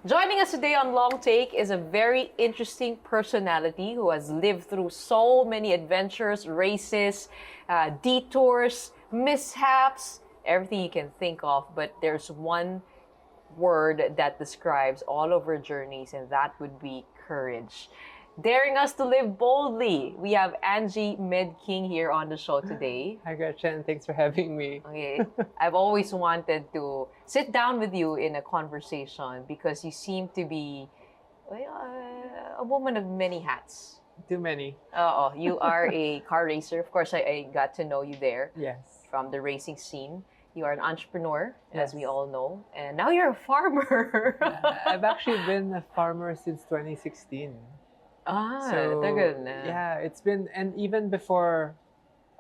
Joining us today on Long Take is a very interesting personality who has lived through so many adventures, races, detours, mishaps, everything you can think of. But there's one word that describes all of our journeys, and that would be courage. Daring us to live boldly. We have Angie Mead King here on the show today. Hi, Gretchen. Thanks for having me. Okay, I've always wanted to sit down with you in a conversation because you seem to be a woman of many hats. Too many. Oh, you are a car racer. Of course, I got to know you there Yes. from the racing scene. You are an entrepreneur, as Yes. we all know, and now you're a farmer. I've actually been a farmer since 2016. Tagal na. Yeah, it's been, and even before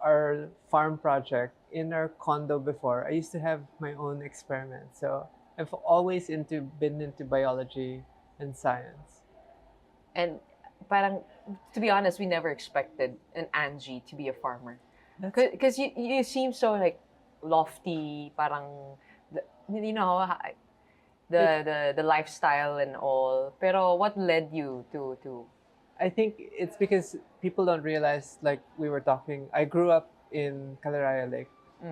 our farm project, in our condo before, I used to have my own experiments. So I've always been into biology and science. And parang, to be honest, we never expected an Angie to be a farmer. That's Because you seem so like lofty, parang, you know, the lifestyle and all. Pero what led you to I think it's because people don't realize, like we were talking, I grew up in Calaraya Lake.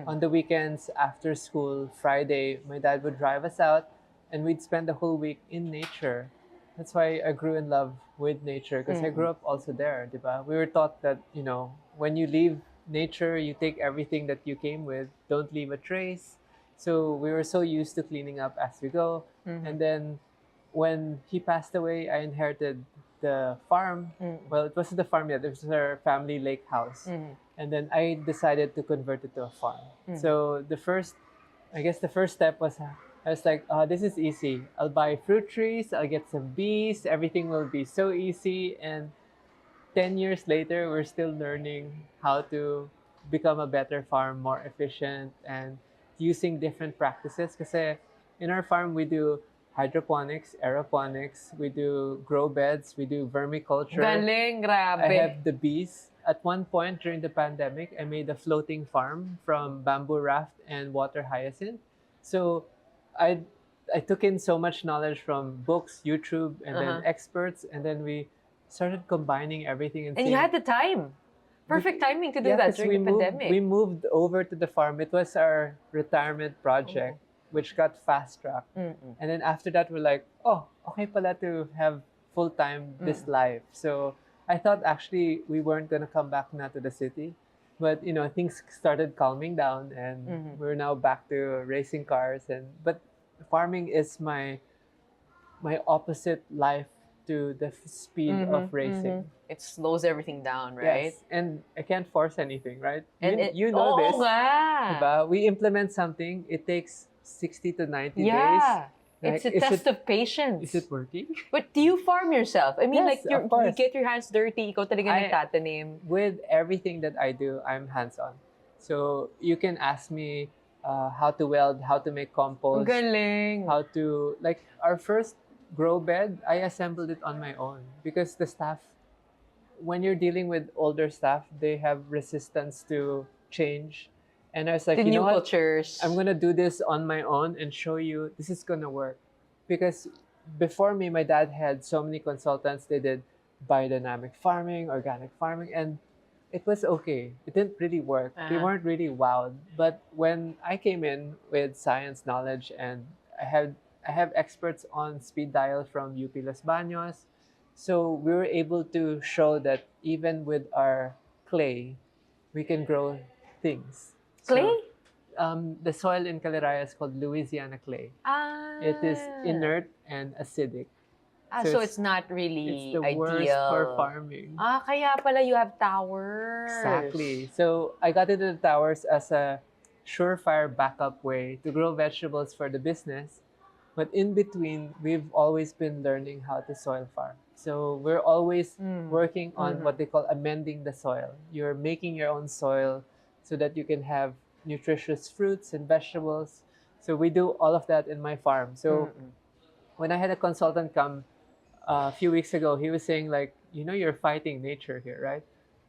On the weekends, after school, Friday, my dad would drive us out and we'd spend the whole week in nature. That's why I grew in love with nature because I grew up also there, diba? We were taught that, when you leave nature, you take everything that you came with, don't leave a trace. So we were so used to cleaning up as we go. And then when he passed away, I inherited the farm. Well, it wasn't the farm yet. It was our family lake house. And then I decided to convert it to a farm. So the first step was, I was like, this is easy. I'll buy fruit trees. I'll get some bees. Everything will be so easy. And 10 years later, we're still learning how to become a better farm, more efficient, and using different practices. Because in our farm, we do hydroponics, aeroponics, we do grow beds, we do vermiculture. Galing, grabe. I have the bees. At one point during the pandemic, I made a floating farm from bamboo raft and water hyacinth. So I I took in so much knowledge from books, YouTube, and then experts, and then we started combining everything And you had the time. Perfect timing to do that 'cause during the pandemic. we moved over to the farm. It was our retirement project, which got fast tracked. And then after that, we're like, oh, okay pala to have full time this life. So I thought actually we weren't gonna come back now to the city, but things started calming down, and we're now back to racing cars. But farming is my opposite life to the speed of racing. It slows everything down, right? Yes, and I can't force anything, right? And You know this. nga. Diba? We implement something, it takes 60 to 90 days. Yeah. Like, It's a test of patience. Is it working? But do you farm yourself? I mean, Yes, like, of course. you get your hands dirty, ikaw talaga nagtatanim. With everything that I do, I'm hands-on. So you can ask me how to weld, how to make compost, Galing. how to, like, our first grow bed, I assembled it on my own because the staff, when you're dealing with older staff, they have resistance to change. And I was like, The you new know what? cultures. I'm gonna do this on my own and show you this is gonna work. Because before me, my dad had so many consultants. They did biodynamic farming, organic farming, and it was okay. It didn't really work. They weren't really wowed. But when I came in with science knowledge, and I have experts on speed dial from UP Los Baños, so we were able to show that even with our clay, we can grow things. Clay? So, the soil in Calaraya is called Louisiana clay. It is inert and acidic. So it's it's not really It's the ideal. worst for farming. Kaya pala you have towers. Exactly. So I got into the towers as a surefire backup way to grow vegetables for the business. But in between, we've always been learning how to soil farm. So we're always working on what they call amending the soil. You're making your own soil so that you can have nutritious fruits and vegetables. So we do all of that in my farm. So when I had a consultant come a few weeks ago, he was saying, like, you're fighting nature here, right?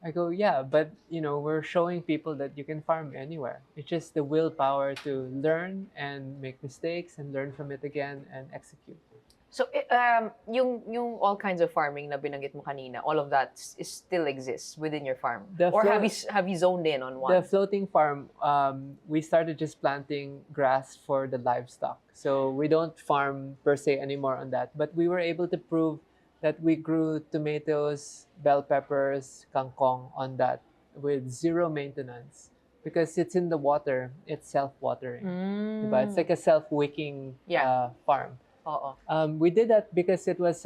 I go, yeah, but we're showing people that you can farm anywhere. It's just the willpower to learn and make mistakes and learn from it again and execute. So, yung all kinds of farming na binanggit mo kanina, all of that still exists within your farm? Or have you zoned in on one? The floating farm, we started just planting grass for the livestock. So we don't farm per se anymore on that. But we were able to prove that we grew tomatoes, bell peppers, kangkong on that with zero maintenance. Because it's in the water, it's self-watering. Diba? It's like a self-wicking farm. We did that because it was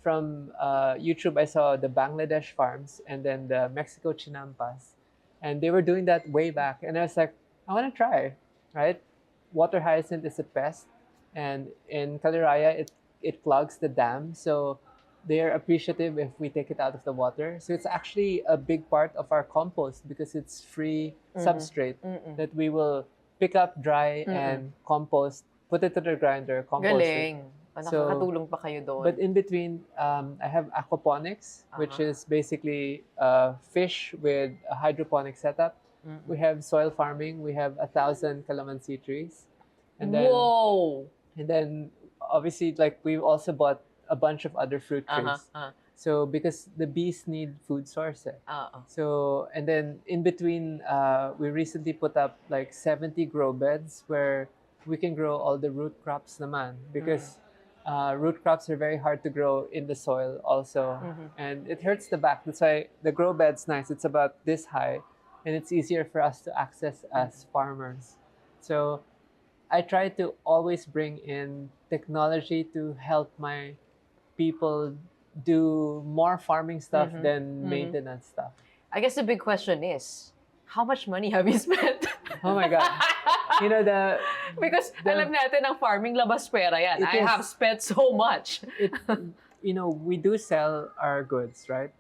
from YouTube. I saw the Bangladesh farms and then the Mexico chinampas, and they were doing that way back. And I was like, I want to try, right? Water hyacinth is a pest, and in Caliraya it clogs the dam, so they are appreciative if we take it out of the water. So it's actually a big part of our compost because it's free substrate that we will pick up dry and compost, put it to the grinder, compost Galing. it. Nakakatulong pa kayo doon. But in between, I have aquaponics, which is basically fish with a hydroponic setup. We have soil farming. We have 1,000 calamansi trees. And then, Whoa! And then, obviously, like we've also bought a bunch of other fruit trees. So because the bees need food source. So, and then in between, we recently put up like 70 grow beds where we can grow all the root crops naman, because root crops are very hard to grow in the soil also. And it hurts the back. That's why the grow bed's nice. It's about this high, and it's easier for us to access as farmers. So I try to always bring in technology to help my people do more farming stuff than maintenance stuff. I guess the big question is, how much money have you spent? Oh my God. You know, because alam natin ang farming labas pera yan. I have spent so much. You know, we do sell our goods, right?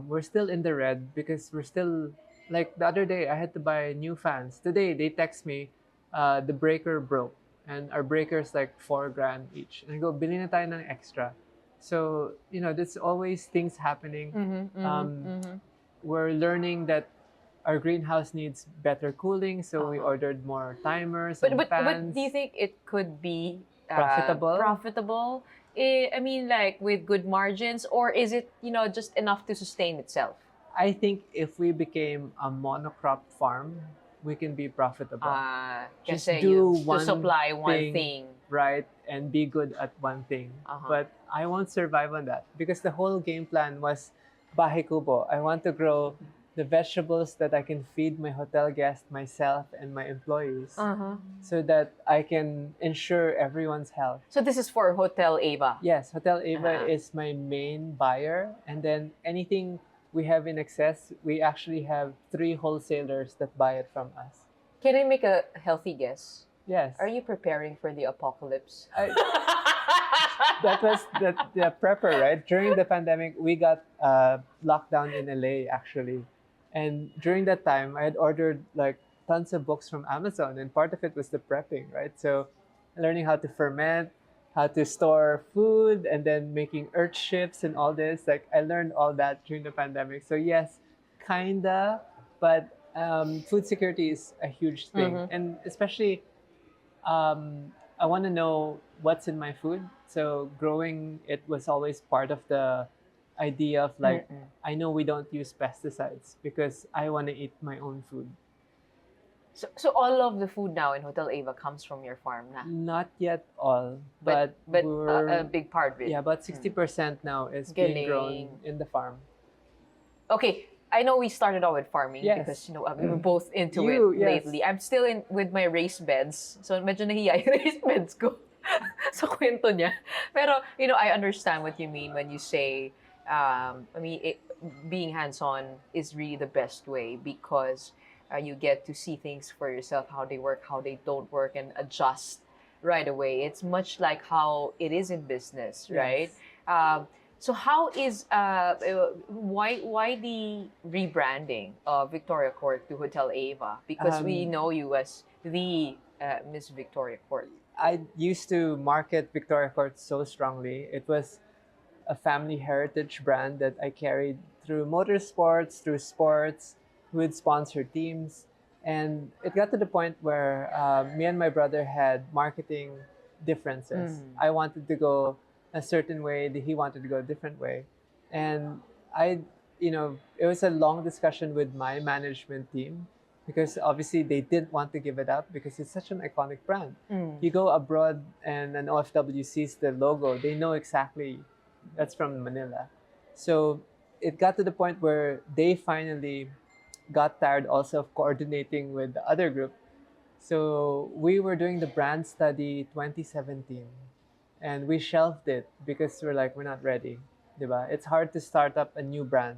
We're still in the red because we're still, like the other day, I had to buy new fans. Today, they text me, the breaker broke. And our breaker's like $4,000 each. And I go, bili na tayo ng extra. So, you know, there's always things happening. We're learning that our greenhouse needs better cooling, so we ordered more timers and fans. But do you think it could be profitable? I mean, like with good margins, or is it, you know, just enough to sustain itself? I think if we became a monocrop farm, we can be profitable. Just to supply one thing, right, and be good at one thing. But I won't survive on that because the whole game plan was bahay kubo. I want to grow the vegetables that I can feed my hotel guests, myself, and my employees, so that I can ensure everyone's health. So this is for Hotel Ava? Yes, Hotel Ava is my main buyer. And then anything we have in excess, we actually have 3 wholesalers that buy it from us. Can I make a healthy guess? Yes. Are you preparing for the apocalypse? That was the prepper, right? During the pandemic, we got locked down in LA, actually. And during that time, I had ordered like tons of books from Amazon, and part of it was the prepping, right? So learning how to ferment, how to store food, and then making earth chips and all this. Like I learned all that during the pandemic. So yes, kinda, but food security is a huge thing. And especially, I want to know what's in my food. So growing it was always part of the idea of like, I know we don't use pesticides because I want to eat my own food. So all of the food now in Hotel Ava comes from your farm na? Not yet all, but a big part of it. Yeah, about 60% now is being grown in the farm. Okay, I know we started out with farming because, you know, we were both into it lately. I'm still in with my raised beds. So medyo nahiya yung raised beds ko sa kwento niya. Pero, you know, I understand what you mean when you say, being hands-on is really the best way because you get to see things for yourself, how they work, how they don't work, and adjust right away. It's much like how it is in business, right? So how is why the rebranding of Victoria Court to Hotel Ava? Because we know you as the Miss Victoria Court. I used to market Victoria Court so strongly. It was a family heritage brand that I carried through motorsports, through sports, with sponsored teams. And it got to the point where me and my brother had marketing differences. I wanted to go a certain way, he wanted to go a different way. And I, it was a long discussion with my management team because obviously they didn't want to give it up because it's such an iconic brand. You go abroad and an OFW sees the logo, they know exactly that's from Manila. So it got to the point where they finally got tired also of coordinating with the other group. So we were doing the brand study 2017 and we shelved it because we're like, we're not ready. Diba? It's hard to start up a new brand.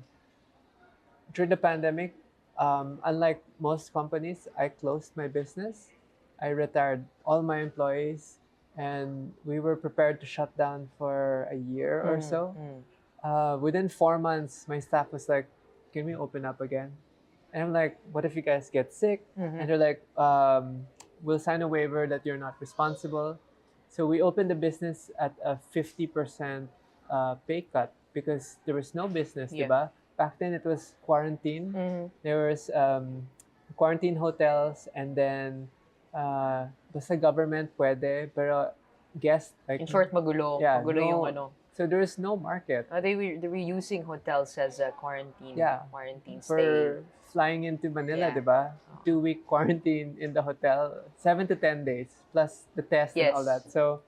During the pandemic, unlike most companies, I closed my business. I retired all my employees and we were prepared to shut down for a year or so. Within 4 months, my staff was like, can we open up again? And I'm like, what if you guys get sick? And they're like, we'll sign a waiver that you're not responsible. So we opened the business at a 50% pay cut because there was no business, Yeah. diba? Back then it was quarantine. There was quarantine hotels and then basta government pwede, pero guest like In short, magulo. yeah, Magulo no, yung ano. so there is no market. They were using hotels as a quarantine stay. For flying into Manila, Yeah. diba? 2-week quarantine in the hotel, 7 to 10 days, plus the test and all Yes. that. So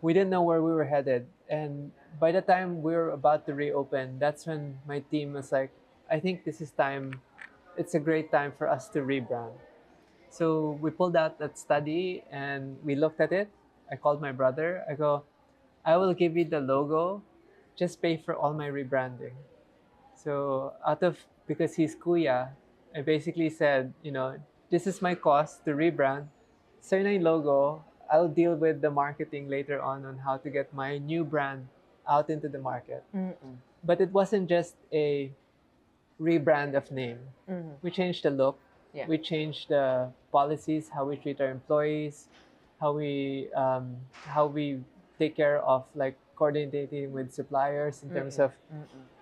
we didn't know where we were headed. And by the time we were about to reopen, that's when my team was like, I think this is time, it's a great time for us to rebrand. So we pulled out that study and we looked at it. I called my brother. I go, I will give you the logo, just pay for all my rebranding. So because he's kuya, I basically said, this is my cost to rebrand. Sa'yo na yung logo. I'll deal with the marketing later on how to get my new brand out into the market. But it wasn't just a rebrand of name. We changed the look. Yeah. We changed the policies, how we treat our employees, how we take care of like coordinating with suppliers in terms of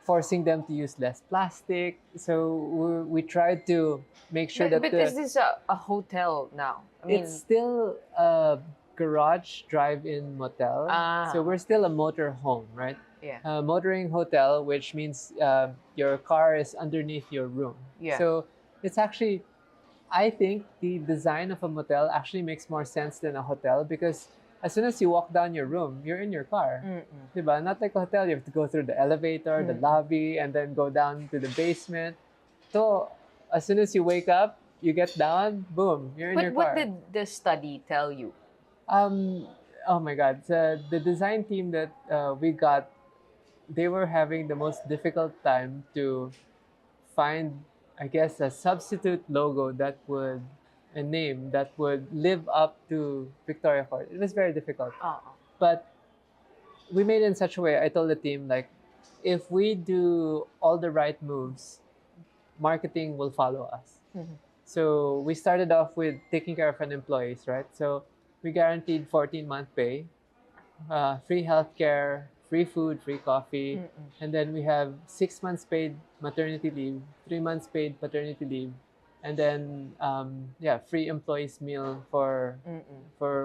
forcing them to use less plastic. So we tried to make sure But that is this a hotel now? I mean, it's still a garage drive-in motel. So we're still a motor home, right? Yeah. Motoring hotel, which means your car is underneath your room. Yeah. So it's actually, I think the design of a motel actually makes more sense than a hotel because as soon as you walk down your room, you're in your car. Diba? Not like a hotel, you have to go through the elevator, the lobby, and then go down to the basement. So as soon as you wake up, you get down, boom, you're in your car. What did the study tell you? Oh my God. The design team that we got, they were having the most difficult time to find, I guess, a substitute logo a name that would live up to Victoria Court. It was very difficult. But we made it in such a way, I told the team, like, if we do all the right moves, marketing will follow us. So we started off with taking care of an employees, right? So we guaranteed 14-month pay, free healthcare, free food, free coffee, and then we have 6 months paid maternity leave, 3 months paid paternity leave, and then free employees meal for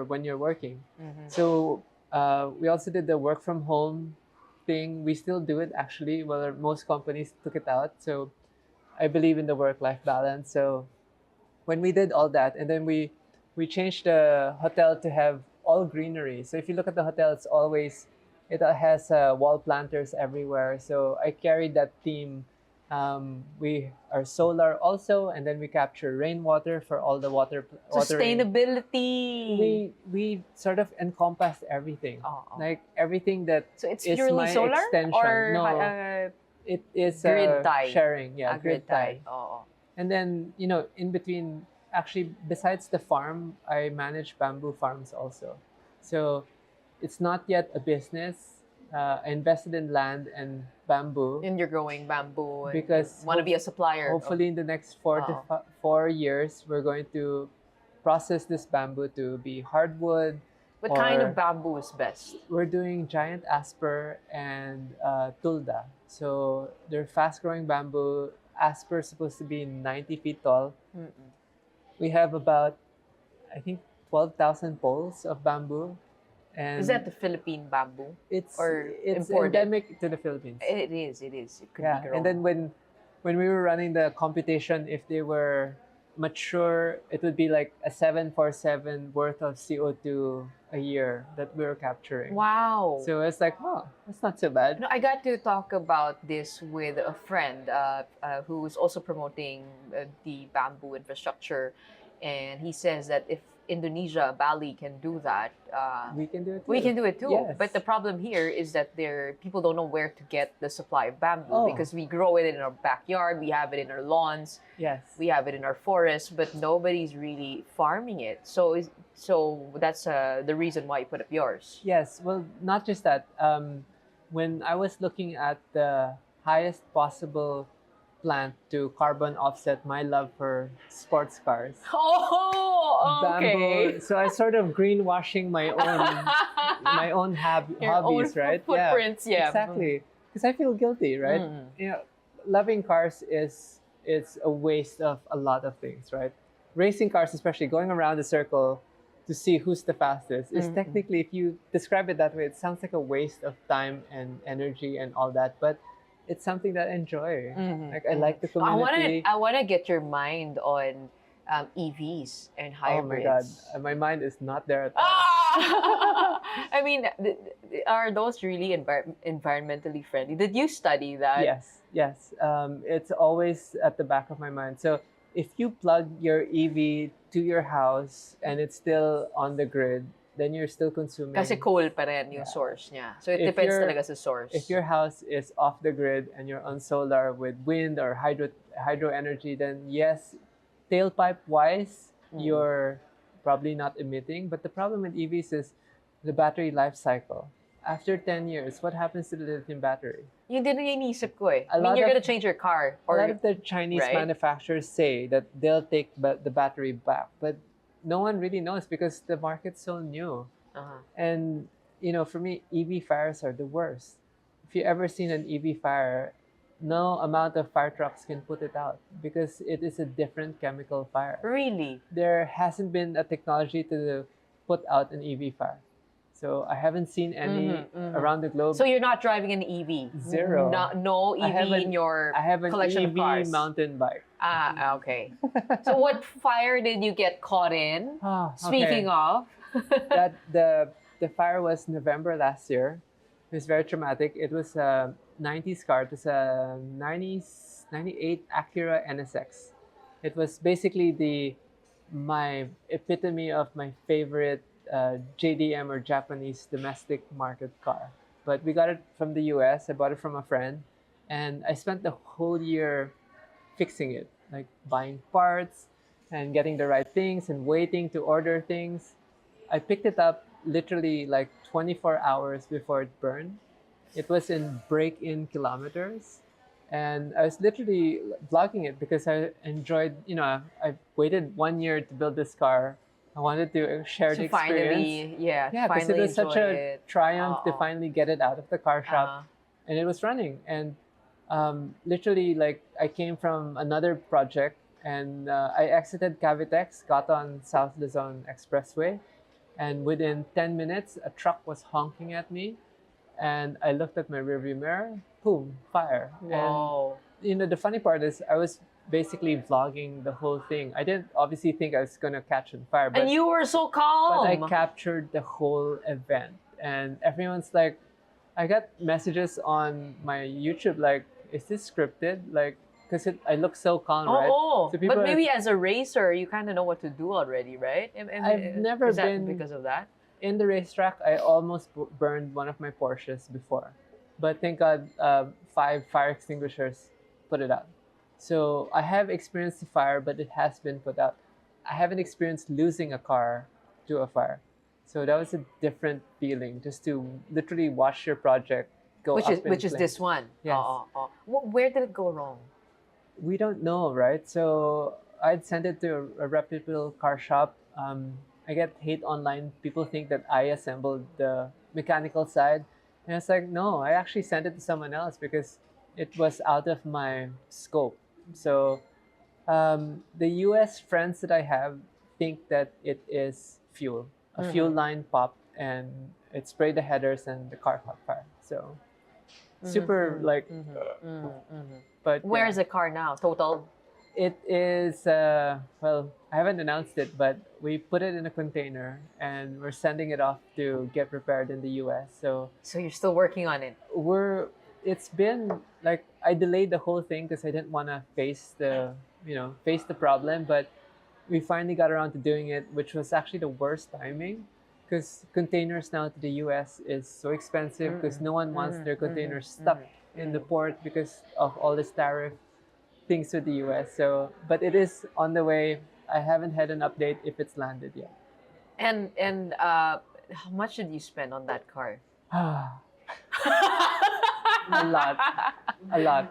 when you're working. So we also did the work from home thing. We still do it actually, well, most companies took it out. So I believe in the work-life balance. So when we did all that, and then we changed the hotel to have all greenery. So if you look at the hotel, it has wall planters everywhere. So I carried that theme. We are solar also, and then we capture rainwater for all the watering. Sustainability. We sort of encompassed everything, like everything that So it's is purely my solar extension. or No, it is grid tie? sharing. Yeah, grid tie. And then, in between, actually, besides the farm, I manage bamboo farms also. So it's not yet a business. I invested in land and bamboo. And you're growing bamboo and Because want to be a supplier. Hopefully, in the next 4 years, we're going to process this bamboo to be hardwood. What kind of bamboo is best? We're doing giant asper and tulda. So they're fast-growing bamboo. Asper is supposed to be 90 feet tall. We have about, I think, 12,000 poles of bamboo. And Is that the Philippine bamboo? it's or it's imported? endemic to the Philippines. It is. It is. It could Yeah, be grown. and then when we were running the computation, if they were mature, it would be like a 747 worth of CO2 a year that we were capturing. Wow. So it's like, oh, that's not so bad. I got to talk about this with a friend who is also promoting the bamboo infrastructure, and he says that if Indonesia, Bali can do that, We can do it too. we can do it too. Yes. But the problem here is that people don't know where to get the supply of bamboo Oh. because we grow it in our backyard, we have it in our lawns, Yes. we have it in our forests, but nobody's really farming it. So that's the reason why you put up yours. Yes, well, not just that. When I was looking at the highest possible plant to carbon offset my love for sports cars, Oh, okay. bamboo. So I sort of greenwashing my own Your hobbies, own right? footprints, yeah. Exactly. Because I feel guilty, right? Mm. You know, loving cars is it's a waste of a lot of things, right? Racing cars, especially going around the circle to see who's the fastest, is technically, if you describe it that way, it sounds like a waste of time and energy and all that. But it's something that I enjoy. Like I like the community. I wanna get your mind on EVs and hybrids. Oh my god, my mind is not there at all. Ah! I mean, are those really environmentally friendly? Did you study that? Yes. It's always at the back of my mind. So if you plug your EV to your house and it's still on the grid, then you're still consuming. Kasi coal pa rin yung source niya. So it depends talaga sa source. If your house is off the grid and you're on solar with wind or hydro energy, then yes, tailpipe wise, you're probably not emitting. But the problem with EVs is the battery life cycle. After 10 years, what happens to the lithium battery? Yun din ang iniisip ko eh. A I mean, lot you're of- gonna change your car. A lot of the Chinese right? manufacturers say that they'll take the battery back, but no one really knows because the market's so new. Uh-huh. And for me, EV fires are the worst. If you ever seen an EV fire, no amount of fire trucks can put it out because it is a different chemical fire. Really? There hasn't been a technology to put out an EV fire. So I haven't seen any around the globe. So you're not driving an EV? Zero. No EV in your I have an collection EV of cars? mountain bike. Ah, okay. So what fire did you get caught in? Ah, Speaking of. that the fire was November last year. It was very traumatic. It was a 90s car. It was a 98 Acura NSX. It was basically my epitome of my favorite JDM or Japanese domestic market car. But we got it from the US. I bought it from a friend, and I spent the whole year fixing it, like buying parts and getting the right things and waiting to order things. I picked it up literally like 24 hours before it burned. It was in break-in kilometers. And I was literally vlogging it because I enjoyed, I waited 1 year to build this car. I wanted to share the To experience. finally, Yeah, because it finally was such enjoy a it. triumph to Oo. finally get it out of the car shop. Uh-huh. And it was running. And literally, like, I came from another project and I exited Cavitex, got on South Luzon Expressway. And within 10 minutes, a truck was honking at me. And I looked at my rearview mirror, boom, fire. Wow. And, the funny part is I was basically vlogging the whole thing. I didn't obviously think I was going to catch on fire. But, And you were so calm. but I captured the whole event. And everyone's like, I got messages on my YouTube like, is this scripted? Like, because I look so calm, right? Oh, So people but are- maybe as a racer, you kind of know what to do already, right? I've never is that been- because of that. In the racetrack, I almost burned one of my Porsches before. But thank God, 5 fire extinguishers put it out. So I have experienced the fire, but it has been put out. I haven't experienced losing a car to a fire. So that was a different feeling, just to literally watch your project go Which up is in which is this flames. one. Yes. Where did it go wrong? We don't know, right? So I'd send it to a reputable car shop. I get hate online. People think that I assembled the mechanical side. And it's like, no, I actually sent it to someone else because it was out of my scope. So the US friends that I have think that it is fuel. a fuel line popped and it sprayed the headers and the car caught fire. So super like, but Where yeah. is the car now? Total. It is, well, I haven't announced it, but we put it in a container and we're sending it off to get repaired in the US. So So you're still working on it. it's been like, I delayed the whole thing because I didn't want to face the problem, but we finally got around to doing it, which was actually the worst timing because containers now to the US is so expensive because no one wants their containers stuck in the port because of all this tariff things with the US. So, but it is on the way. I haven't had an update if it's landed yet. And how much did you spend on that car? A lot, a lot.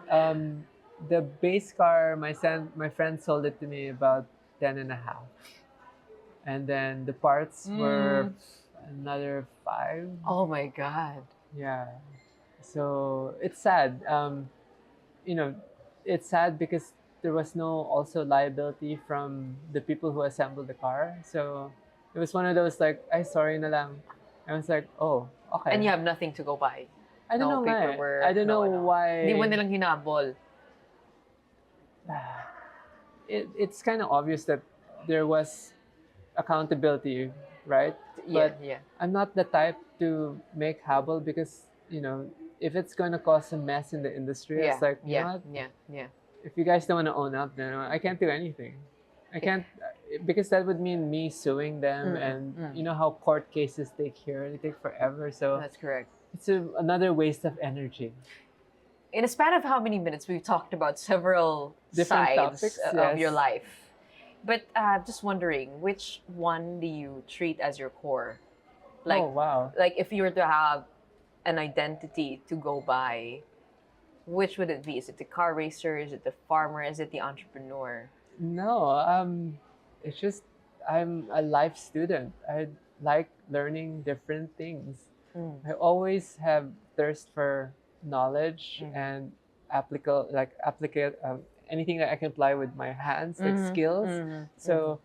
The base car, my friend sold it to me about 10 and a half. And then the parts were another 5. Oh my God. Yeah. So it's sad. You know, it's sad because there was no also liability from the people who assembled the car. So it was one of those like, ay, sorry na lang. I was like, oh, okay. And you have nothing to go by. I don't no know nga eh. paperwork. I don't know no. why. Hindi mo nilang hinabol. It's kind of obvious that there was accountability, right? Yeah, But yeah. I'm not the type to make habol because, if it's going to cause a mess in the industry, Yeah, it's like, you know yeah, what? yeah. If you guys don't want to own up, then I can't do anything. I can't, because that would mean me suing them, and you know how court cases take here, they take forever. So That's correct. it's another waste of energy. In a span of how many minutes, we've talked about several Different sides topics, of your yes. life. But just wondering, which one do you treat as your core? Like, Oh, wow. like if you were to have an identity to go by, which would it be? Is it the car racer? Is it the farmer? Is it the entrepreneur? No, it's just I'm a life student. I like learning different things. I always have thirst for knowledge and applicate anything that I can apply with my hands, like skills. So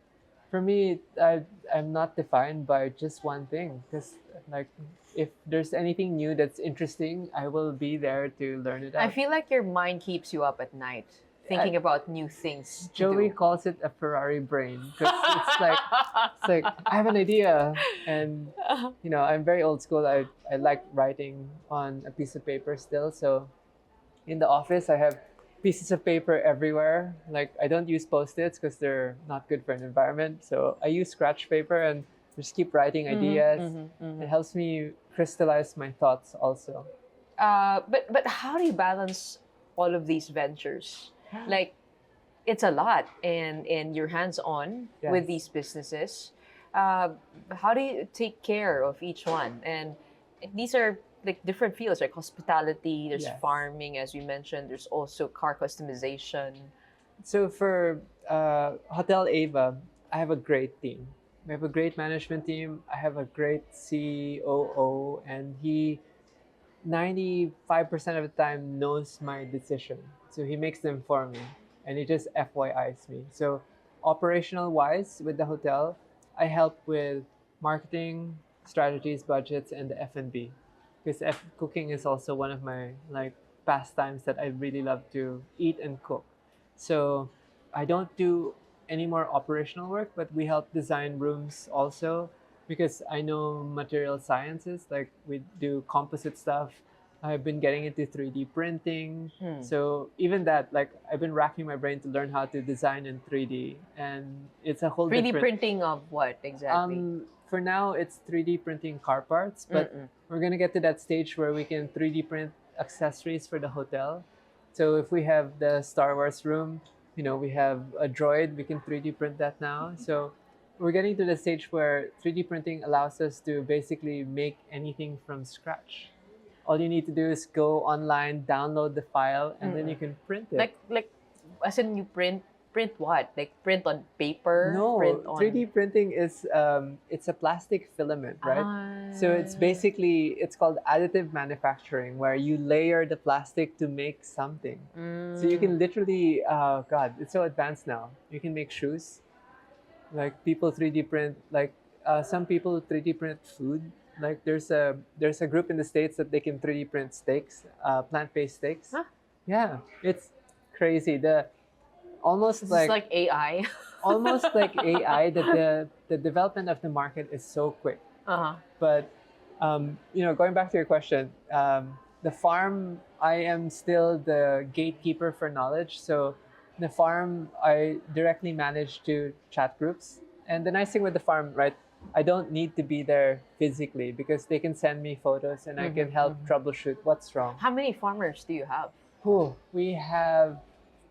for me, I'm not defined by just one thing because like if there's anything new that's interesting, I will be there to learn it out. I feel like your mind keeps you up at night thinking about new things to Joey do. calls it a Ferrari brain because it's like I have an idea, and I'm very old school. I like writing on a piece of paper still. So in the office, I have pieces of paper everywhere. Like I don't use Post-its because they're not good for an environment. So I use scratch paper and just keep writing ideas. It helps me crystallize my thoughts also. But how do you balance all of these ventures? Like, it's a lot, and you're hands-on with Yes. these businesses. How do you take care of each one? And these are like different fields, like hospitality. There's Yes. farming, as we mentioned. There's also car customization. So for Hotel Ava, I have a great team. We have a great management team. I have a great COO, and he 95% of the time knows my decision. So he makes them for me, and he just FYIs me. So operational wise with the hotel, I help with marketing, strategies, budgets, and the F&B. Because cooking is also one of my like pastimes that I really love to eat and cook. So I don't do any more operational work, but we help design rooms also because I know material sciences, like we do composite stuff. I've been getting into 3D printing. So even that, like I've been racking my brain to learn how to design in 3D, and it's a whole 3D different. printing of what exactly? For now, it's 3D printing car parts, but we're gonna get to that stage where we can 3D print accessories for the hotel. So if we have the Star Wars room, we have a droid, we can 3D print that now. So we're getting to the stage where 3D printing allows us to basically make anything from scratch. All you need to do is go online, download the file, and then you can print it. Like, as in you print what? Like print on paper? No, Print on... 3D printing is it's a plastic filament, right? So it's called additive manufacturing, where you layer the plastic to make something. So you can literally, God, it's so advanced now. You can make shoes. Like people 3D print like some people 3D print food. Like there's a group in the States that they can 3D print steaks, plant-based steaks. Huh? Yeah, it's crazy. The almost This is like like AI. almost like AI. That the development of the market is so quick. Uh-huh. But going back to your question, the farm, I am still the gatekeeper for knowledge. So the farm, I directly manage to chat groups. And the nice thing with the farm, right? I don't need to be there physically because they can send me photos and I can help troubleshoot what's wrong. How many farmers do you have? Whew, we have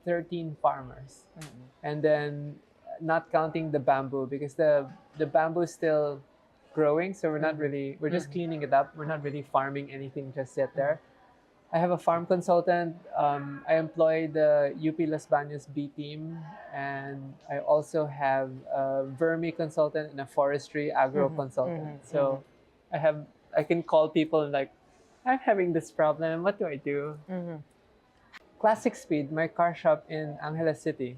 13 farmers. And then not counting the bamboo because the bamboo is still growing, so we're just cleaning it up. We're not really farming anything just yet there. I have a farm consultant. I employ the UP Las Bañas B team, and I also have a vermi consultant and a forestry agro consultant. So I can call people and like, I'm having this problem. What do I do? Classic Speed, my car shop in Angeles City,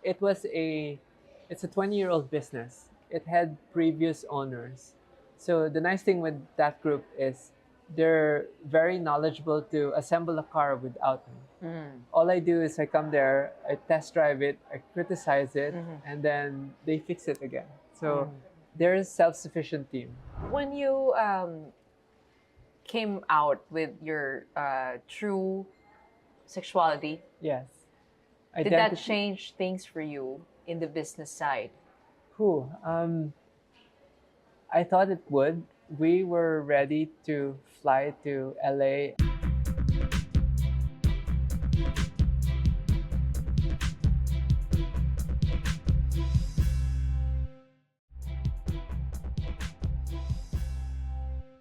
it's a 20-year-old business. It had previous owners. So the nice thing with that group is they're very knowledgeable to assemble a car without me. All I do is I come there, I test drive it, I criticize it, and then they fix it again. So they're a self-sufficient team. When you came out with your true sexuality, Yes. did that change things for you in the business side? Whew, I thought it would. We were ready to fly to LA.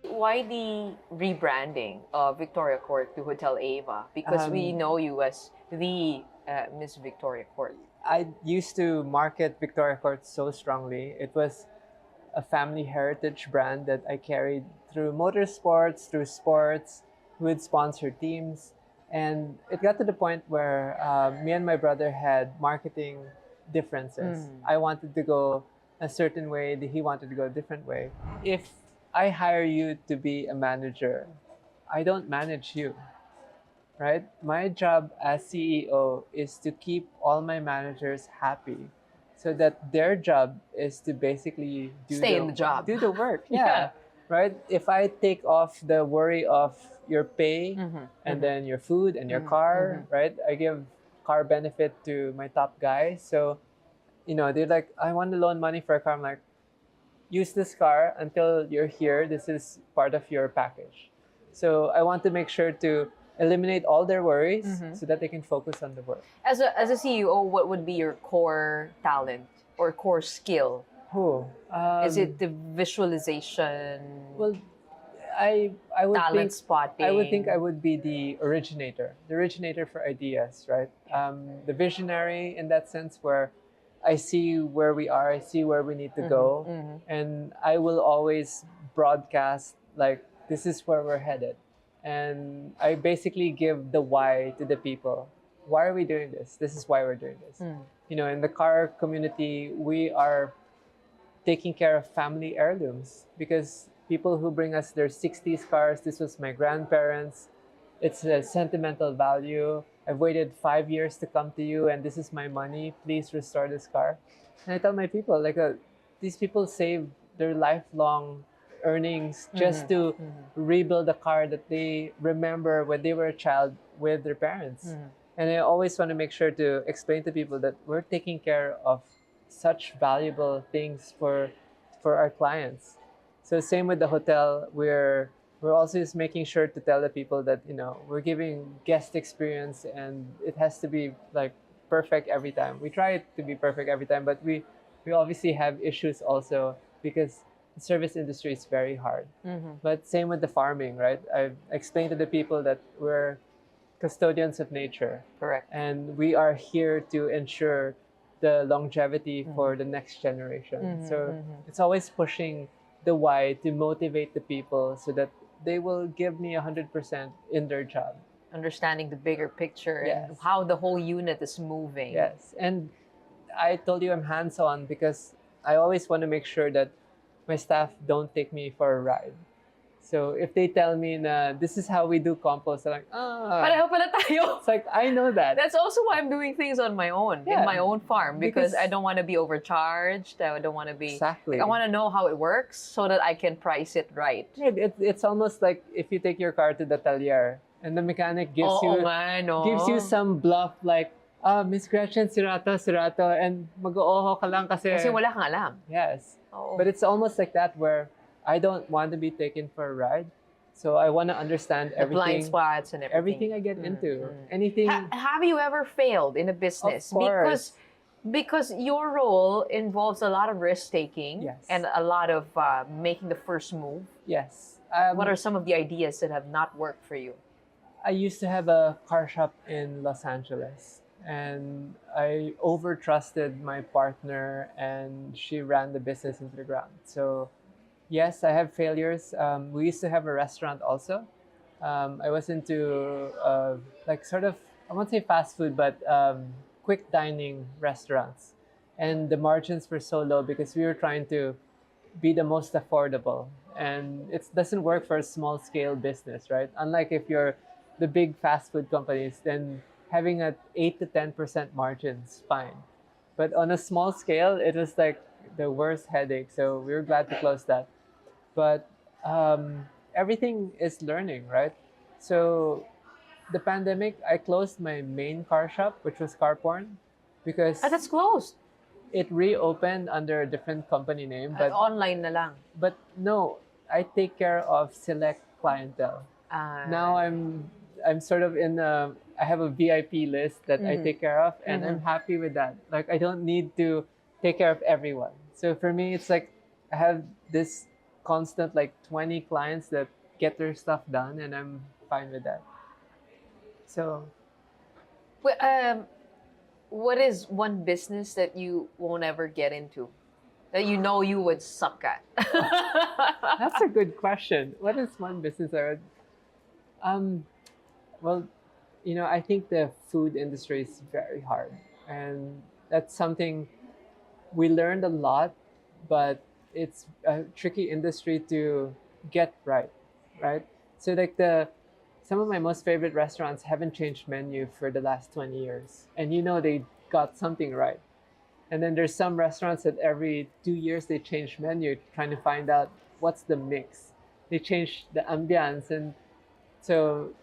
Why the rebranding of Victoria Court to Hotel Ava? Because we know you as the Miss Victoria Court. I used to market Victoria Court so strongly. It was a family heritage brand that I carried through motorsports, through sports, with sponsored teams. And it got to the point where me and my brother had marketing differences. I wanted to go a certain way, he wanted to go a different way. If I hire you to be a manager, I don't manage you, right? My job as CEO is to keep all my managers happy so that their job is to basically Stay in the job. do the work. Yeah. Right? If I take off the worry of your pay and then your food and your car, right? I give car benefit to my top guys. So, they're like, I want to loan money for a car. I'm like, use this car until you're here. This is part of your package. So I want to make sure to eliminate all their worries so that they can focus on the work. As a CEO, what would be your core talent or core skill? Is it the visualization? Well, I would talent think spotting? I would think I would be the originator for ideas, right? The visionary in that sense, where I see where we are, I see where we need to go, and I will always broadcast like this is where we're headed, and I basically give the why to the people. Why are we doing this? This is why we're doing this. In the car community, we are taking care of family heirlooms because people who bring us their 60s cars, this was my grandparents, it's a sentimental value. I've waited 5 years to come to you and this is my money. Please restore this car. And I tell my people, these people save their lifelong earnings just to rebuild a car that they remember when they were a child with their parents. And I always want to make sure to explain to people that we're taking care of such valuable things for our clients. So same with the hotel, we're also just making sure to tell the people that we're giving guest experience and it has to be like perfect every time. We try it to be perfect every time, but we obviously have issues also because the service industry is very hard. But same with the farming, right? I've explained to the people that we're custodians of nature. Correct. And we are here to ensure the longevity for the next generation. So it's always pushing the why to motivate the people so that they will give me 100% in their job. Understanding the bigger picture Yes. and how the whole unit is moving. Yes. And I told you I'm hands-on because I always want to make sure that my staff don't take me for a ride. So if they tell me na this is how we do compost, I'm like, Pareho pala tayo. it's like I know that. That's also why I'm doing things on my own, in Yeah, my own farm, because because- I don't want to be overcharged. I don't want to be. Exactly. I want to know how it works so that I can price it right. It's almost like if you take your car to the talyer and the mechanic gives Oo you nga, no? gives you some bluff like, Miss Gretchen, sirato, and mag-ooho ka lang kasi. Kasi wala kang alam. Yes. Oo. But it's almost like that where I don't want to be taken for a ride. So I want to understand The blind everything. spots and everything. Everything I get into. Anything. Have you ever failed in a business? Of course. Because your role involves a lot of risk taking Yes. and a lot of making the first move. Yes. What are some of the ideas that have not worked for you? I used to have a car shop in Los Angeles, and I overtrusted my partner, and she ran the business into the ground. So, yes, I have failures. We used to have a restaurant also. I was into like sort of, I won't say fast food, but quick dining restaurants, and the margins were so low because we were trying to be the most affordable, and it doesn't work for a small scale business, right? Unlike if you're the big fast food companies, then having a 8 to 10% margins fine, but on a small scale it was like the worst headache, so we were glad to close that. But everything is learning, right? So the pandemic, I closed my main car shop, which was car porn, because That's closed. it reopened under a different company name, but Online na lang. no, I take care of select clientele. Now I'm sort of in I have a VIP list that I take care of, and I'm happy with that. Like I don't need to take care of everyone. So for me, it's like I have this constant like 20 clients that get their stuff done, and I'm fine with that. So Well, what is one business that you won't ever get into? That you know you would suck at? that's a good question. What is one business I would? Well, I think the food industry is very hard, and that's something we learned a lot, but it's a tricky industry to get right, right? So like some of my most favorite restaurants haven't changed menu for the last 20 years, and they got something right. And then there's some restaurants that every 2 years they change menu, trying to find out what's the mix. They change the ambiance, and so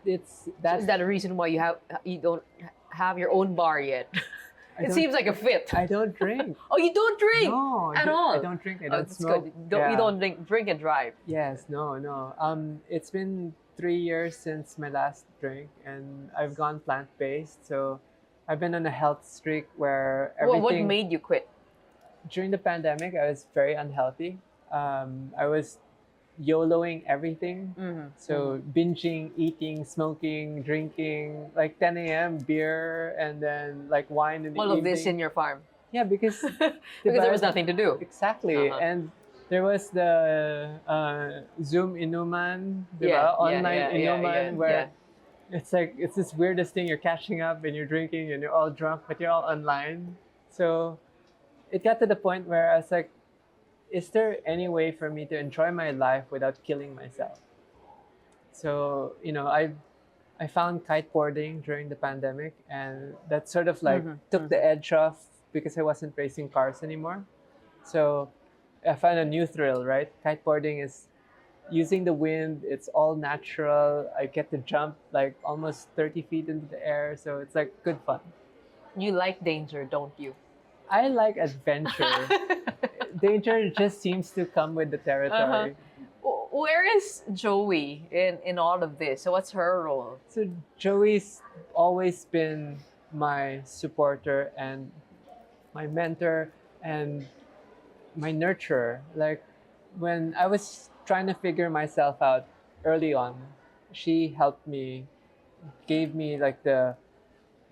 Is that a reason why you don't have your own bar yet? It don't- seems like a fit. I don't drink. Oh, you don't drink No, at all. I don't drink. I don't that's smoke. good. You don't drink and drive. Yes, no. It's been 3 years since my last drink, and I've gone plant-based. So I've been on a health streak where everything. What made you quit? During the pandemic, I was very unhealthy. I was YOLOing everything. So binging, eating, smoking, drinking, like 10 a.m. beer, and then like wine in the All evening. of this in your farm. Yeah, because Because there was nothing to do. Exactly. And there was the Zoom inuman, diba? Online inuman, where it's like it's this weirdest thing. You're catching up and you're drinking and you're all drunk, but you're all online. So it got to the point where I was like, is there any way for me to enjoy my life without killing myself? So, I found kiteboarding during the pandemic, and that sort of like took the edge off because I wasn't racing cars anymore. So I found a new thrill, right? Kiteboarding is using the wind, it's all natural. I get to jump like almost 30 feet into the air. So it's like good fun. You like danger, don't you? I like adventure. Danger just seems to come with the territory. Where is Joey in all of this? So what's her role? So Joey's always been my supporter and my mentor and my nurturer. Like when I was trying to figure myself out early on, she helped me, gave me like the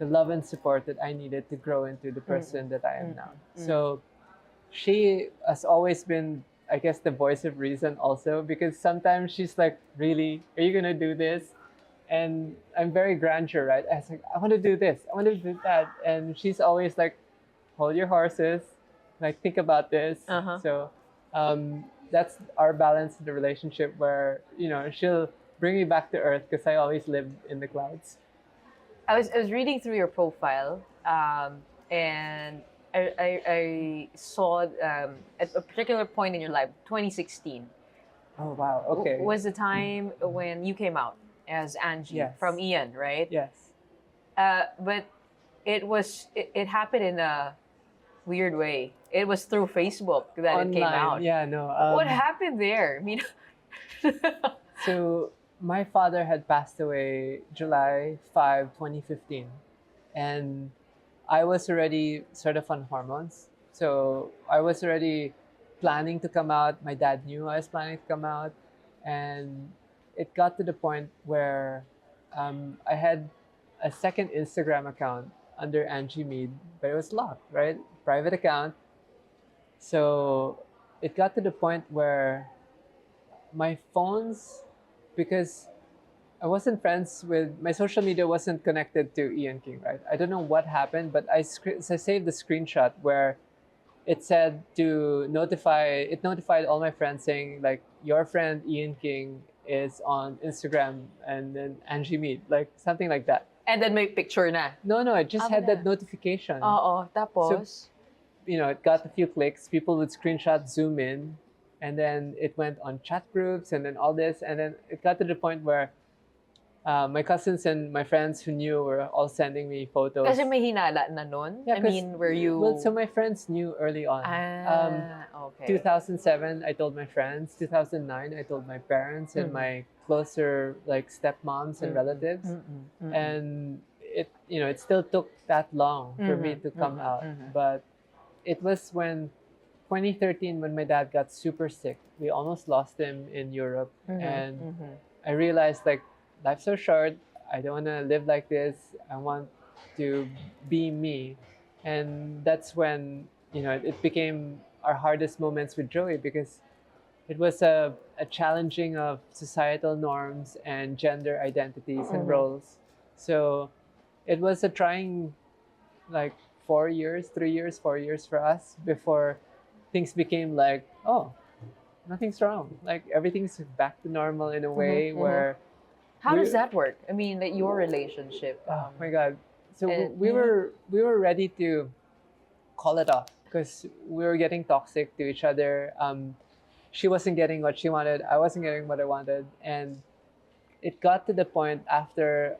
love and support that I needed to grow into the person that I am now. So she has always been, I guess, the voice of reason also, because sometimes she's like, really, are you gonna do this? And I'm very grandeur, right? I was like, I want to do this, I want to do that. And she's always like, hold your horses, like think about this. So That's our balance in the relationship where, she'll bring me back to earth because I always lived in the clouds. I was reading through your profile, and I saw at a particular point in your life, 2016, Oh, wow. Okay. was the time when you came out as Angie Yes. from Ian, right? Yes. But it happened in a weird way. It was through Facebook that it came Online. out. Yeah, no. What happened there? I mean, So my father had passed away July 5, 2015. And I was already sort of on hormones. So I was already planning to come out. My dad knew I was planning to come out. And it got to the point where I had a second Instagram account under Angie Mead, but it was locked, right? Private account. So it got to the point where my phones, because I wasn't friends with my social media wasn't connected to Ian King, right? I don't know what happened, but I saved the screenshot where it said to notified all my friends saying like your friend Ian King is on Instagram and then Angie Mead, like something like that. and then may picture na. No, I just had Wala. that notification. Oo, tapos It got a few clicks. People would screenshot, zoom in, and then it went on chat groups and then all this. And then it got to the point where my cousins and my friends who knew were all sending me photos. kasi may hinala na nun. Yeah, I 'cause- mean, were you... Well, so my friends knew early on. okay. 2007, I told my friends. 2009, I told my parents and my closer like stepmoms and relatives. And it still took that long for me to come out. But it was when 2013 when my dad got super sick. We almost lost him in Europe, and I realized like life's so short. I don't want to live like this. I want to be me, and that's when it became our hardest moments with Joey because it was a challenging of societal norms and gender identities and roles. So it was a trying like 3 years, 4 years for us before things became like, oh, nothing's wrong. Like everything's back to normal in a way where How we- does that work? I mean, like your relationship. oh my god. So and- we were ready to call it off because we were getting toxic to each other. She wasn't getting what she wanted. I wasn't getting what I wanted, and it got to the point after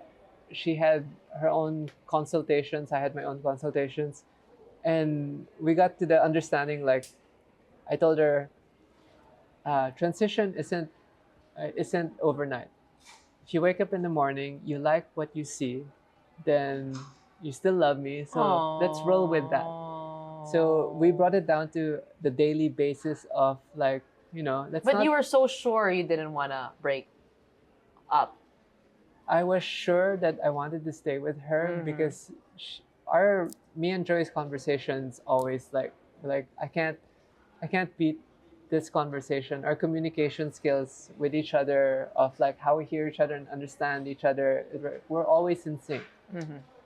she had her own consultations. I had my own consultations, and we got to the understanding. Like, I told her, transition isn't overnight. If you wake up in the morning, you like what you see, then you still love me. So let's roll with that. So we brought it down to the daily basis of like, let's But not. you were so sure you didn't want to break up. I was sure that I wanted to stay with her because me and Joy's conversations always like I can't beat this conversation. Our communication skills with each other of like how we hear each other and understand each other, we're always in sync.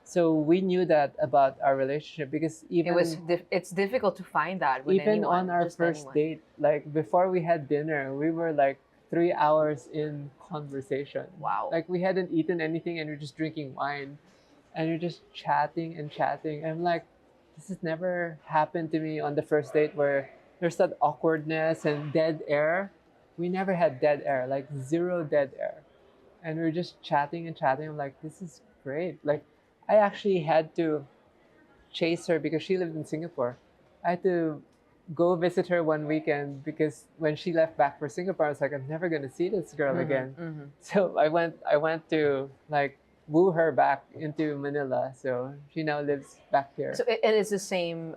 So we knew that about our relationship because It's difficult to find that with even anyone, on our just first anyone. date, like before we had dinner, we were like 3 hours in conversation. Wow. Like we hadn't eaten anything and we're just drinking wine and you're just chatting and chatting. I'm like, this has never happened to me on the first date where there's that awkwardness and dead air. We never had dead air, like zero dead air. And we're just chatting and chatting. I'm like, this is great. Like I actually had to chase her because she lived in Singapore. I had to go visit her one weekend because when she left back for Singapore, I was like, I'm never gonna see this girl again. So I went to like woo her back into Manila. So she now lives back here. So it is the same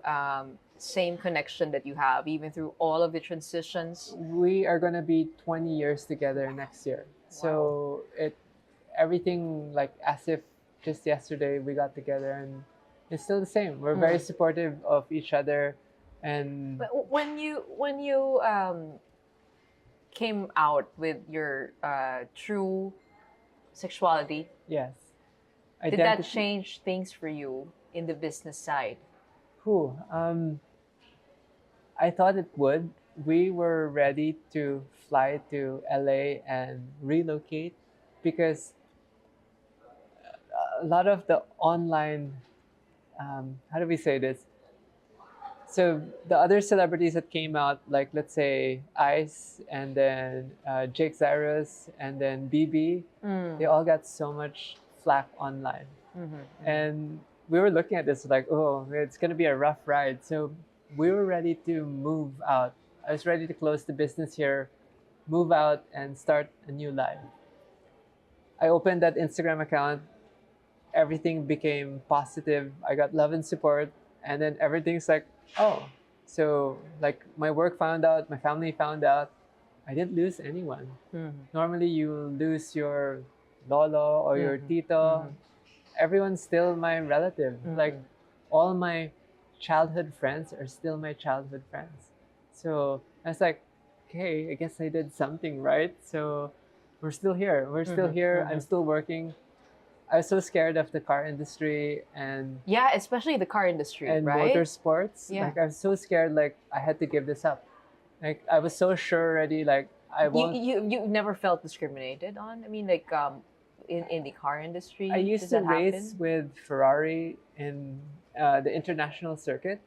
connection that you have even through all of the transitions. We are gonna be 20 years together next year. So everything like as if just yesterday we got together and it's still the same. We're very supportive of each other. And But when you came out with your true sexuality, yes. did that change things for you in the business side? I thought it would, we were ready to fly to LA and relocate because a lot of the online, how do we say this? So the other celebrities that came out, like let's say Ice and then Jake Cyrus and then BB, they all got so much flack online. And we were looking at this like, oh, it's going to be a rough ride. So we were ready to move out. I was ready to close the business here, move out, and start a new life. I opened that Instagram account. Everything became positive. I got love and support. And then everything's like, oh, so like my work found out, my family found out. I didn't lose anyone. Normally you lose your lolo or your tito. Everyone's still my relative. Like all my childhood friends are still my childhood friends. So I was like, okay, I guess I did something right. So we're still here. We're still here. I'm still working. I was so scared of the car industry and Yeah, especially the car industry, and right? motorsports. Yeah. Like I was so scared. Like I had to give this up. Like I was so sure already. Like I won't. You never felt discriminated on? I mean, like in the car industry, I used does to that race happen? with Ferrari in the international circuit,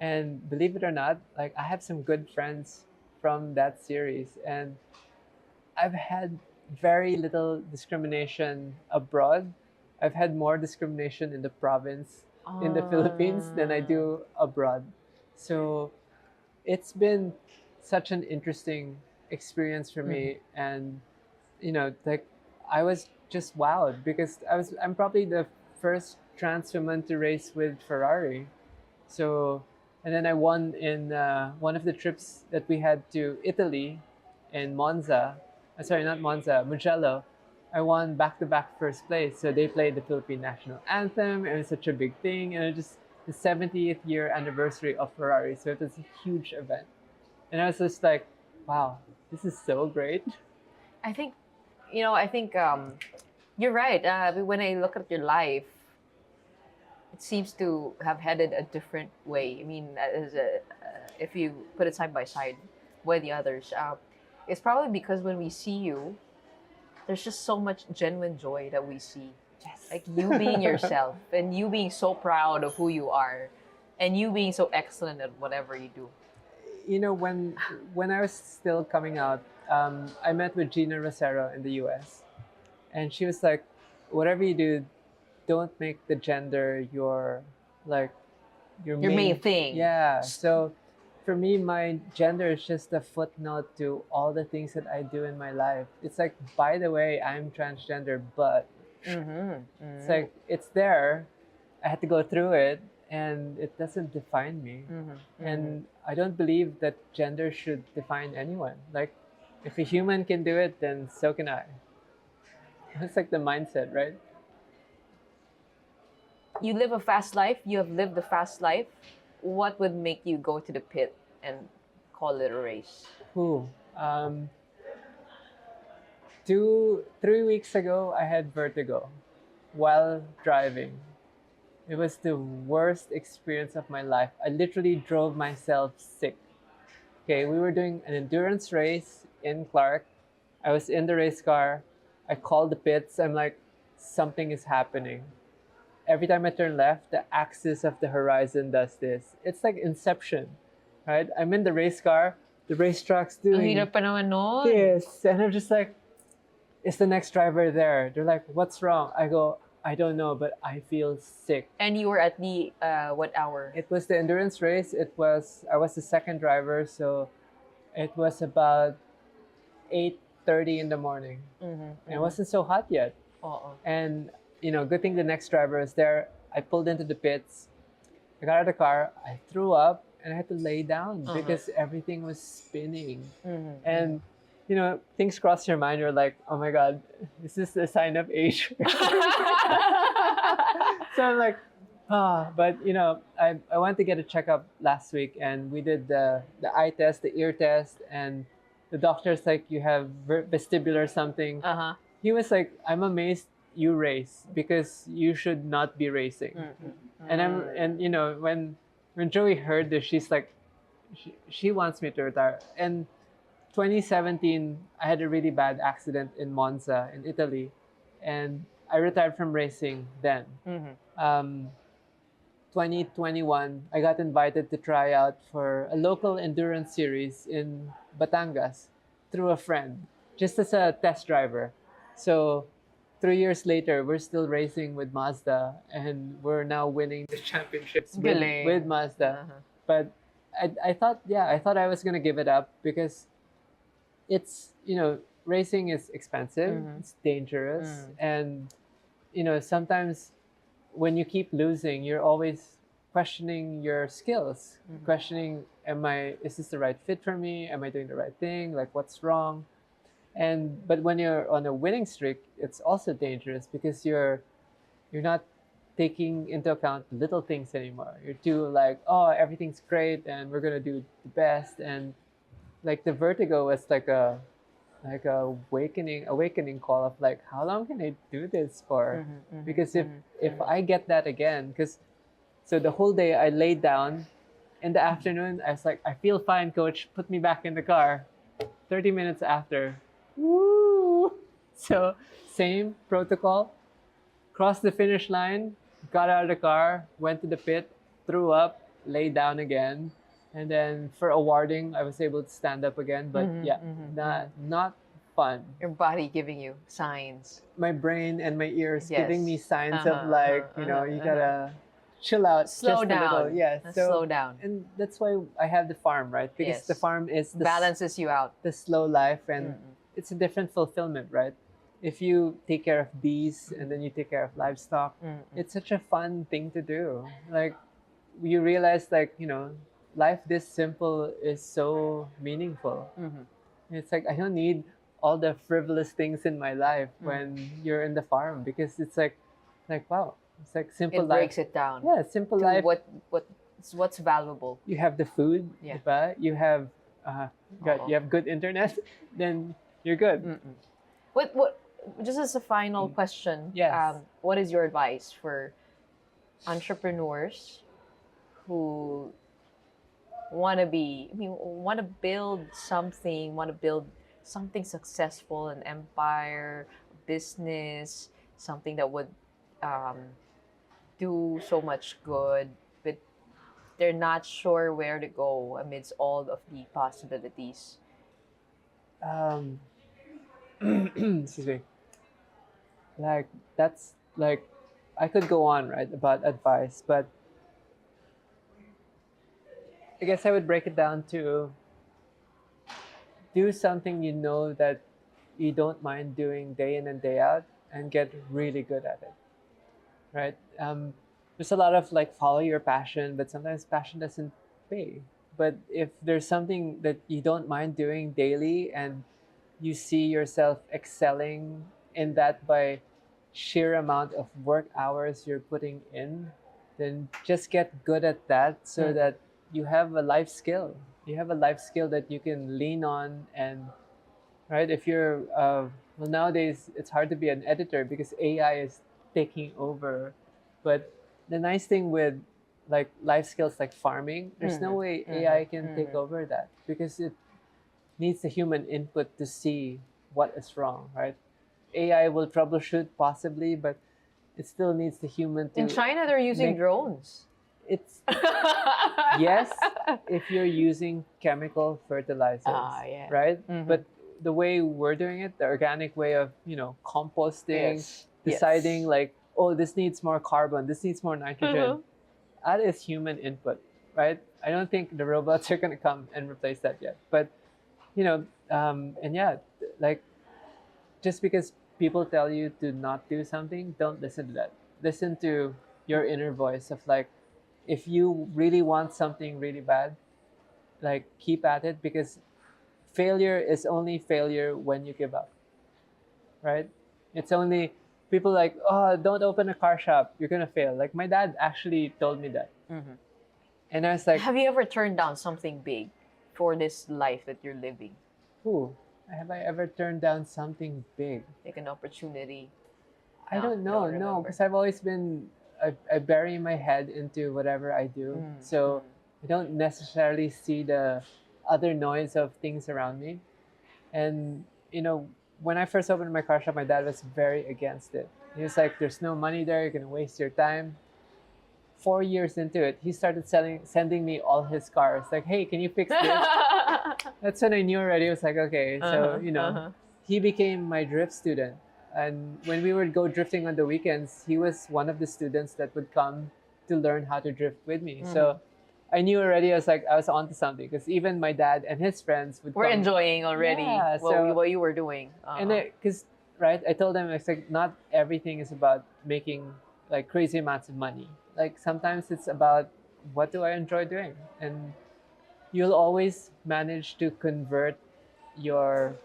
and believe it or not, like I have some good friends from that series, and I've had very little discrimination abroad. I've had more discrimination in the province in the Philippines than I do abroad. So it's been such an interesting experience for me, and like I was just wowed because I'm probably the first trans woman to race with Ferrari. So, and then I won in one of the trips that we had to Italy in Monza. Sorry, not Monza, Mugello. I won back-to-back first place. So they played the Philippine national anthem. It was such a big thing. And it was just the 70th year anniversary of Ferrari. So it was a huge event. And I was just like, wow, this is so great. I think, I think you're right. When I look at your life, it seems to have headed a different way. I mean, if you put it side by side with the others, it's probably because when we see you, there's just so much genuine joy that we see. Yes. Like you being yourself and you being so proud of who you are and you being so excellent at whatever you do. When I was still coming out, I met with Gina Rosero in the US. And she was like, whatever you do, don't make the gender your like your Main thing. Yeah. So for me, my gender is just a footnote to all the things that I do in my life. It's like, by the way, I'm transgender, but it's like it's there. I had to go through it, and it doesn't define me. And I don't believe that gender should define anyone. Like, if a human can do it, then so can I. It's like the mindset, right? You live a fast life, you have lived a fast life. What would make you go to the pit and call it a race? Ooh, 3 weeks ago, I had vertigo while driving. It was the worst experience of my life. I literally drove myself sick. Okay, we were doing an endurance race in Clark. I was in the race car. I called the pits. I'm like, something is happening. Every time I turn left, the axis of the horizon does this. It's like Inception, right? I'm in the race car. The racetrack's Ang doing hirap pa naman nun. this. And I'm just like, is the next driver there? They're like, what's wrong? I go, I don't know, but I feel sick. And you were at the what hour? It was the endurance race. I was the second driver, so it was about 8:30 in the morning. And it wasn't so hot yet. And good thing the next driver was there. I pulled into the pits. I got out of the car. I threw up and I had to lay down because everything was spinning. And things cross your mind. You're like, oh my God, is this a sign of age? So I'm like, but I went to get a checkup last week, and we did the eye test, the ear test, and the doctor's like, you have vestibular something. He was like, I'm amazed you race because you should not be racing. And when Joey heard this, she's like, she wants me to retire. And 2017, I had a really bad accident in Monza in Italy, and I retired from racing then. Um, 2021, I got invited to try out for a local endurance series in Batangas through a friend, just as a test driver. So 3 years later, we're still racing with Mazda, and we're now winning the championships with Mazda. But I thought I was gonna give it up because it's, racing is expensive, it's dangerous, and sometimes when you keep losing, you're always questioning your skills, questioning, is this the right fit for me? Am I doing the right thing? Like, what's wrong? But when you're on a winning streak, it's also dangerous because you're not taking into account little things anymore. You're too like, oh, everything's great and we're gonna do the best. And like the vertigo was like a awakening call of like, how long can I do this for? Because if I get that again, because so the whole day I laid down. In the afternoon, I was like, I feel fine, coach. Put me back in the car. 30 minutes after, woo! So same protocol. Crossed the finish line, got out of the car, went to the pit, threw up, laid down again, and then for awarding, I was able to stand up again. But not fun. Your body giving you signs. My brain and my ears Yes. giving me signs of like, you gotta chill out, Slow just down. a little. Yes, Slow down. And that's why I have the farm, right? Because Yes. the farm is Balances you out. the slow life, and it's a different fulfillment, right? If you take care of bees and then you take care of livestock, it's such a fun thing to do. Like, you realize, like, life this simple is so meaningful. It's like, I don't need all the frivolous things in my life when you're in the farm, because it's like wow, it's like simple It life. breaks it down. Yeah, simple to life. What's valuable. You have the food, Yeah. diba? You have you have good internet, then you're good. What just as a final question, Yes. what is your advice for entrepreneurs who want to build something successful, an empire, business, something that would do so much good, but they're not sure where to go amidst all of the possibilities? Excuse me. Like, that's like, I could go on, right, about advice, but I guess I would break it down to do something that you don't mind doing day in and day out, and get really good at it, right? There's a lot of like, follow your passion, but sometimes passion doesn't pay. But if there's something that you don't mind doing daily, and you see yourself excelling in that by sheer amount of work hours you're putting in, then just get good at that, so that you have a life skill. You have a life skill that you can lean on. And right, if you're well, nowadays it's hard to be an editor because AI is taking over. But the nice thing with like life skills like farming, there's no way AI can take over that, because it needs the human input to see what is wrong, right? AI will troubleshoot possibly, but it still needs the human to. In China, they're using drones. It's yes, if you're using chemical fertilizers, right? But the way we're doing it, the organic way of composting, deciding like, oh, this needs more carbon, this needs more nitrogen, that is human input, right? I don't think the robots are gonna come and replace that yet. But and yeah, like, just because people tell you to not do something, don't listen to that. Listen to your inner voice of like, if you really want something really bad, like, keep at it, because failure is only failure when you give up, right? It's only people like, oh, don't open a car shop, you're gonna fail. Like, my dad actually told me that. And I was like, have you ever turned down something big for this life that you're living? ooh, have I ever turned down something big? Like an opportunity? I don't know, no, because I've always been, I bury my head into whatever I do. So I don't necessarily see the other noise of things around me. And when I first opened my car shop, my dad was very against it. He was like, "There's no money there. You're gonna waste your time." 4 years into it, he started sending me all his cars. Like, "Hey, can you fix this?" That's when I knew already. It was like, okay, so he became my drift student. And when we would go drifting on the weekends, he was one of the students that would come to learn how to drift with me. So I knew already. I was like, I was onto something, because even my dad and his friends would We're come. enjoying already Yeah, what you were doing. And because right, I told them, it's like, not everything is about making like crazy amounts of money. Like, sometimes it's about, what do I enjoy doing? And you'll always manage to convert your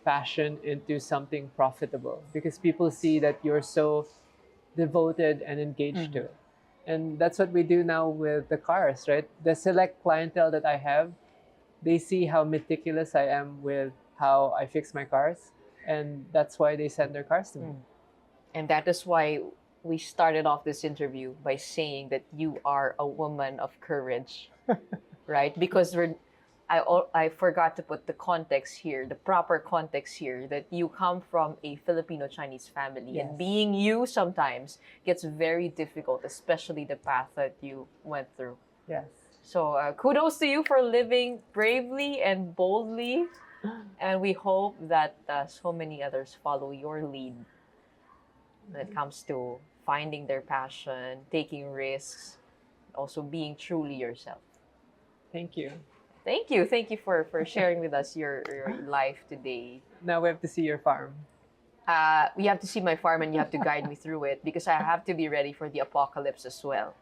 passion into something profitable, because people see that you're so devoted and engaged to it. And that's what we do now with the cars, right? The select clientele that I have, they see how meticulous I am with how I fix my cars, and that's why they send their cars to me. And that is why we started off this interview by saying that you are a woman of courage, right? Because I forgot to put the context here, the proper context here, that you come from a Filipino-Chinese family. Yes. And being you sometimes gets very difficult, especially the path that you went through. Yes. So kudos to you for living bravely and boldly. And we hope that so many others follow your lead when it comes to finding their passion, taking risks, also being truly yourself. Thank you. Thank you. Thank you for sharing with us your life today. Now we have to see your farm. You have to see my farm and you have to guide me through it, because I have to be ready for the apocalypse as well.